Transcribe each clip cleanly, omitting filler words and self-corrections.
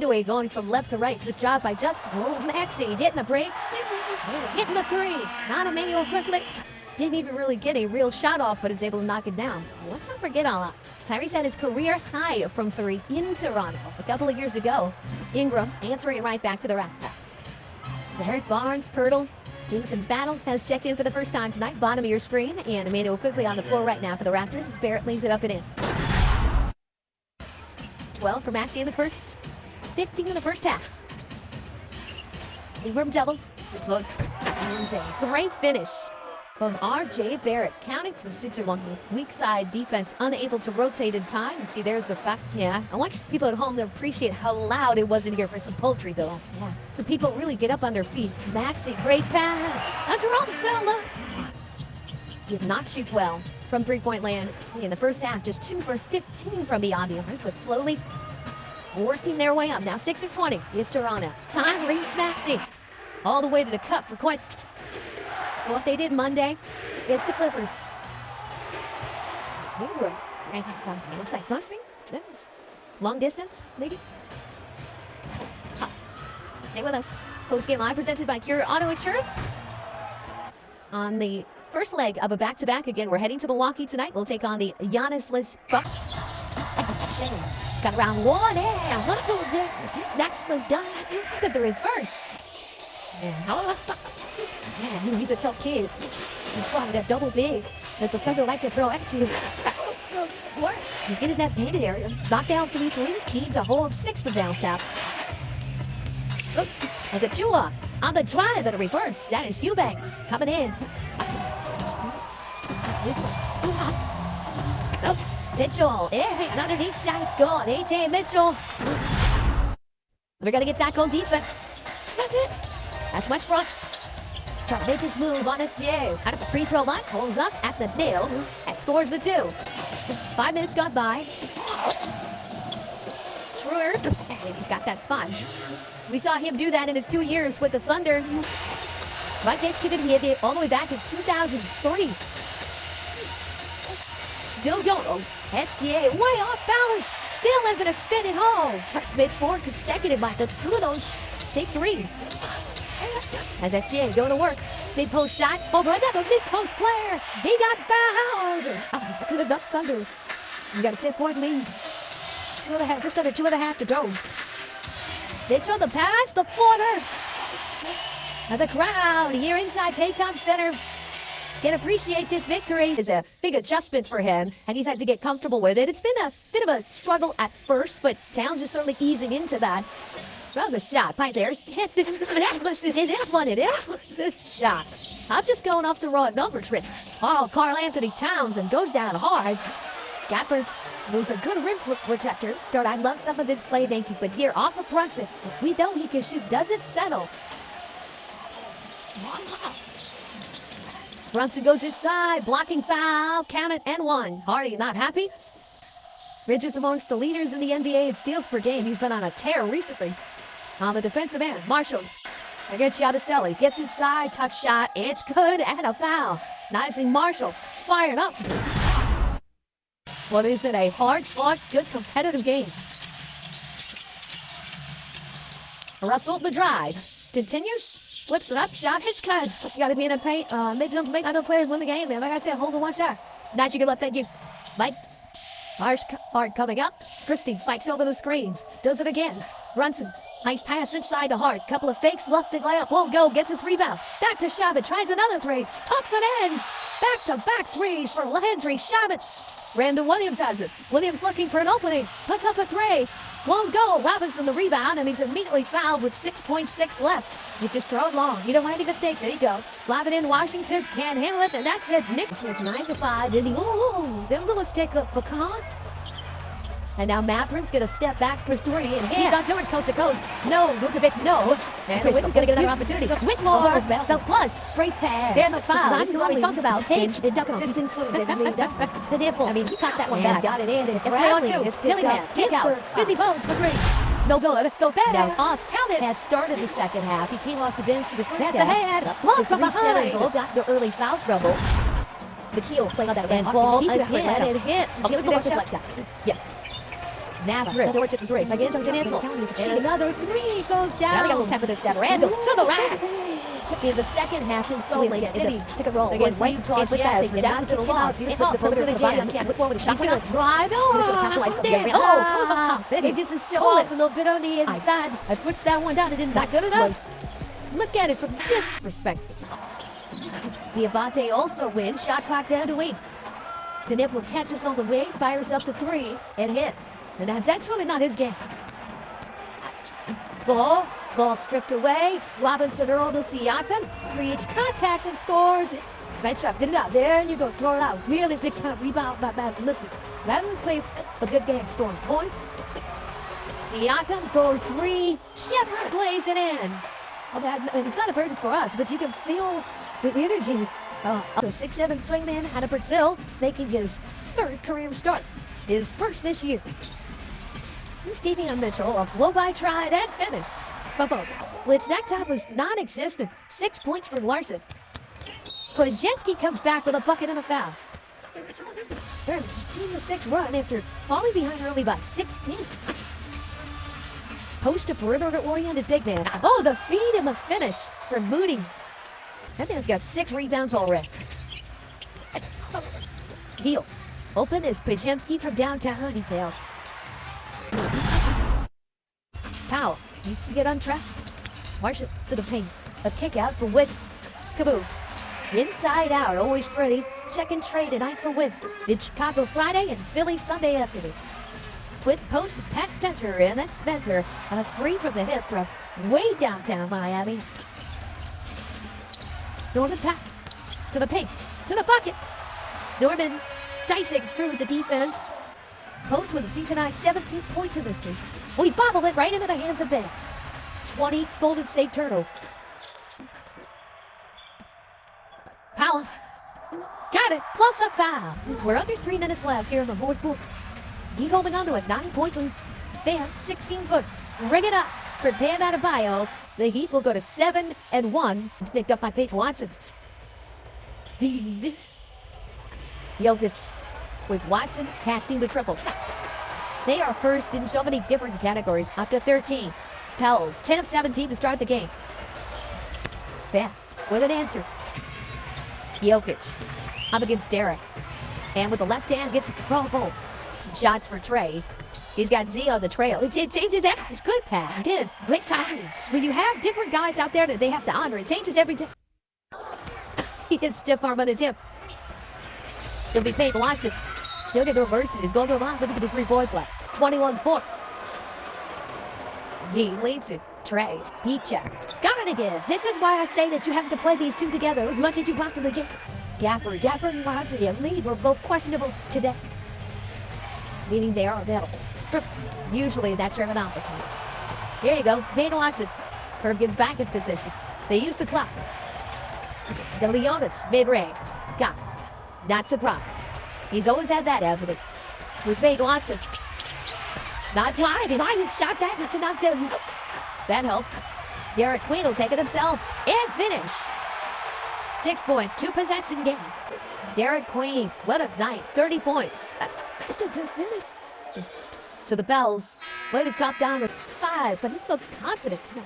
Away going from left to right. Good job by Justin. Oh, Maxey hitting the brakes. Hitting the three. Not Emmanuel quickly. Didn't even really get a real shot off, but is able to knock it down. Let's not forget all that. Tyrese had his career high from three in Toronto a couple of years ago. Ingram answering right back to the rack. Eric Barnes, Pirtle. Jameson's battle has checked in for the first time tonight. Bottom of your screen. And Emmanuel quickly on the floor right now for the Raptors as Barrett leaves it up and in. 12 for Maxey in the first. 15 in the first half. Ingram doubles. Let's look. Great finish from RJ Barrett. Counting some 6-1 weak side defense, unable to rotate in time. And see, there's the fast. Yeah, I want people at home to appreciate how loud it was in here for some poultry, though. Yeah, the people really get up on their feet. Maxey, great pass. Jerome Solo did not shoot well from three-point land in the first half. Just 2 for 15 from beyond the arc, but slowly working their way up. Now 6-20 is Toronto. Tyrese Maxey all the way to the cup for quite. So what they did Monday, it's the Clippers. Ingram, looks like busting. Long distance, maybe. Stay with us. Post-game live presented by Cure Auto Insurance. On the first leg of a back-to-back again, we're heading to Milwaukee tonight. We'll take on the Giannis-less. Got round one, and what a move there. Nicely done. Look at the reverse. Man, he's a tough kid. He's spotted that double big that the Thunder like to throw at you. What? He's getting that painted area. Knocked down 3 threes. Keeps a hole of 6 for downtown. As a Chua on the drive at a reverse. That is Eubanks coming in. Mitchell, and underneath shot's gone. AJ Mitchell. We're gonna get back on defense. That's Westbrook. Trying to make his move on SGA. Out of the free throw line, pulls up at the nail and scores the 2. 5 minutes gone by. Schroeder, and he's got that spot. We saw him do that in his 2 years with the Thunder. Right, James Kidd all the way back in 2003. Still going. Oh, SGA way off balance. Still able to spin it home. Made 4 consecutive by the 2 of those big threes. As SGA going to work. Mid post shot. Over another mid post player. He got fouled. To the Duck Thunder. You got a 10-point lead. 2.5, just under 2.5 to go. Mitchell, the pass, the floater. And the crowd here inside Paycom Center can appreciate this victory. It's a big adjustment for him, and he's had to get comfortable with it. It's been a bit of a struggle at first, but Towns is certainly easing into that. That was a shot. Right there. It is what it is. This shot. I'm just going off the raw number trick. Oh, Karl Anthony Towns and goes down hard. Gapper moves a good rim protector. I love some of his playmaking, but here off of Brunson, we know he can shoot. Doesn't settle. Brunson goes inside, blocking foul, count it, and 1. Hardy not happy. Bridges amongst the leaders in the NBA in steals per game. He's been on a tear recently. On the defensive end, Marshall against Yadiseli. Gets inside, touch shot, it's good, and a foul. Nicely Marshall, fired up. Well, it has been a hard-fought, good competitive game. Russell the drive. Continues. Flips it up, shot, hits cut. You gotta be in the paint. Make other players win the game, man. Like I said, hold the 1 shot. Not you good luck, thank you. Mike. Hard coming up. Christie fights over the screen. Does it again. Brunson. Nice pass inside to Hart. Couple of fakes, left to layup. Won't go. Gets his rebound. Back to Shabbat. Tries another 3. Hooks it in. Back-to-back threes for Landry Shabbat. Randall Williams has it. Williams looking for an opening. Puts up a 3. Won't go. Robinson the rebound, and he's immediately fouled with 6.6 left. You just throw it long. You don't want any mistakes. There you go. Lob it in. Washington can't handle it, and that's it. Nick, it's 9-5. Then Lewis take a pecan. And now Maverick's going to step back for 3, and he's on towards coast to coast. No, Vukovic, no. And Whitmore's going to get another opportunity. Whitmore, the flush, straight pass. And the foul. This is what we talk about. Take it down 15 foot. The nipple. I mean, he touched that one back. Got it in. And play on 2. Dillingham, kick out. Busy Bones for 3. No good. Go back. Now off. Count it. Has started the second half. He came off the bench for the first half. That's the head. Block from behind. Got the early foul trouble. McKeel playing on that end ball again. It hits. Yes. Napa, George hits the three. Against an handful. And another three goes down. Now they got a little pep in this stab. Randall to the rack. In the second half in Salt Lake City, pick and roll. Against St. Jazz, and down to the loss. It's switch the perimeter to the body on the camp. Look forward to shot. He's going to drive. Oh, this is so off a little bit on the inside. I puts that one down. It didn't not good enough. Look at it from this perspective. Diabate also wins. Shot clock down to 8. Knipple catches on the wing, fires up to 3, and hits. And that's really not his game. Ball stripped away. Robinson Earl to Siakam. Creates contact and scores. Nice shot. Get it out. There you go. Throw it out. Really big time rebound by Madeline. Listen, Madeline's played a good game, scoring points. Siakam for 3. Shepherd plays it in. And it's not a burden for us, but you can feel the energy. So 6'7" swingman out of Brazil, making his 3rd career start. His first this year. Steven Mitchell, a blow-by tried and finished. Blitz that time was non-existent. 6 points from Larson. Kozinski comes back with a bucket and a foul. They're a 16-6 run after falling behind early by 16. Post a perimeter-oriented big man. Oh, the feed and the finish for Moody. That man's got 6 rebounds already. Heel. Open is Pajemski from downtown. He fails. Powell needs to get on track. Marshall to the paint. A kick out for Witt. Kaboom. Inside out, always pretty. Second trade tonight for Witt. It's Chicago Friday and Philly Sunday afternoon. Quick post, Pat Spencer, and that's Spencer. A 3 from the hip from way downtown Miami. Norman Pat to the paint, to the bucket. Norman dicing through the defense. Post with a season-high 17 points in this game. Oh, he bobbled it right into the hands of Ben. 20 Golden State turnover. Powell got it, plus a foul. We're under 3 minutes left here in the fourth quarter. He's holding on to a 9-point lead. Bam, 16-foot. Ring it up for Bam Adebayo. The Heat will go to 7-1. Picked up by Paige Watson. Jokic with Watson casting the triple. They are first in so many different categories, up to 13. Pels, 10 of 17 to start the game. Bam with an answer. Jokic up against Derek. And with the left hand gets a throw. Shots for Trey. He's got Z on the trail. It changes that. It's good pass. Good. Great timing. When you have different guys out there that they have to honor, it changes everything. He gets stiff arm on his hip. He'll be paid Watson. He'll get the reverse and he's going to a lot. Look at the 3-point play. 21 points. Z leads it. Trey. Heat check. Got it again. This is why I say that you have to play these two together as much as you possibly can. Gafford and Rodney and Lee were both questionable today. Meaning they are available. Usually that's your opportunity. Here you go. Payne Watson. Herb gets back in position. They use the clock. The Leonis mid-range. Got it. Not surprised. He's always had that evidence. With Payne Watson. Not driving. I shot that. I cannot tell you. That helped. Derek Queen will take it himself and finish. 6 point, 2 possession game. Derek Queen, what a night. 30 points. That's a good finish. To the Bells. Way to top down with 5, but he looks confident tonight.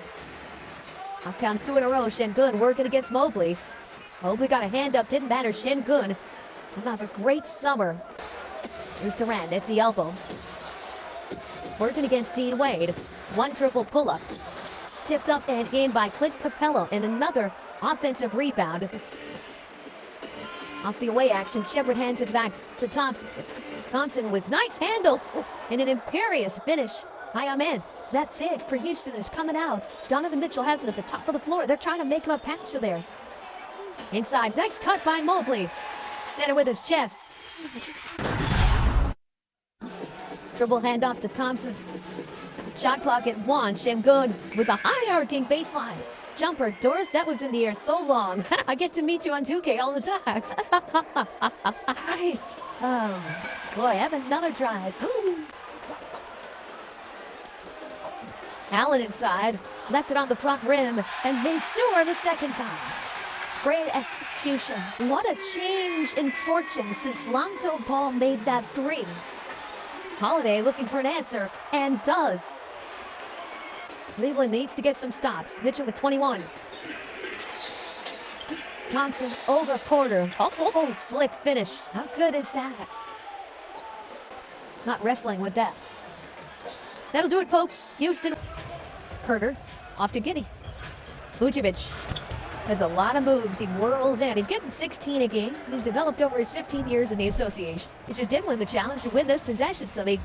I'll count 2 in a row. Şengün working against Mobley. Mobley got a hand up, didn't matter. Şengün will have a great summer. Here's Durant at the elbow. Working against Dean Wade. 1 triple pull-up. Tipped up and in by Clint Capella. And another offensive rebound. Off the away action, Shepherd hands it back to Thompson. Thompson with nice handle and an imperious finish. Hi, I'm in. That big for Houston is coming out. Donovan Mitchell has it at the top of the floor. They're trying to make him a passer there. Inside, nice cut by Mobley. Center with his chest. Dribble handoff to Thompson. Shot clock at 1. Şengün with a high arcing baseline. Jumper, Doris, that was in the air so long. I get to meet you on 2K all the time. Oh, boy, I have another drive. Ooh. Allen inside, left it on the front rim, and made sure the second time. Great execution. What a change in fortune since Lonzo Ball made that 3. Holiday looking for an answer, and does. Cleveland needs to get some stops. Mitchell with 21. Thompson over Porter. Oh, slick finish. How good is that? Not wrestling with that. That'll do it, folks. Houston. Herter off to Giddey. Vucevic has a lot of moves. He whirls in. He's getting 16 a game. He's developed over his 15 years in the association. He did win the challenge to win this possession, so they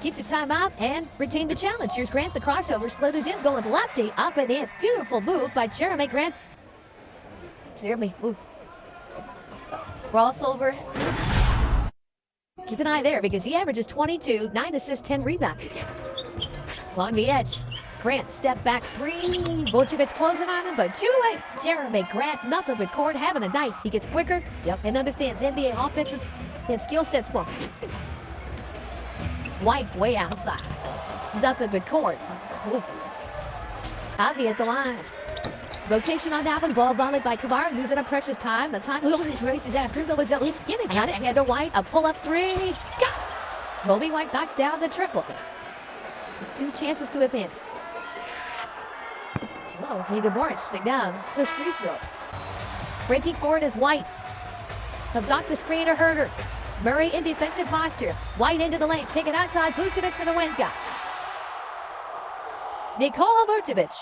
keep the timeout and retain the challenge. Here's Grant, the crossover, slithers in, going lefty, up and in. Beautiful move by Jeremy Grant. Jeremy, move. Crossover. Keep an eye there because he averages 22, 9 assists, 10 rebounds. Along the edge. Grant, step back three. Vucevic closing on him, but two-way. Jeremy Grant, nothing but court, having a night. He gets quicker, and understands NBA offenses and skill sets more. White way outside. Nothing but court. Javi at the line. Rotation on that one. Ball volleyed by Kamara, using up precious time. The time races after him, though, was at least giving. And to White, a pull-up three. Got it. Kobe White knocks down the triple. There's 2 chances to advance. Oh, needed more interesting down. Push free throw. Breaking forward is White. Comes off the screen to Herter. Murray in defensive posture. White into the lane. Kick it outside. Vucevic for the win. Got it. Nikola Vucevic.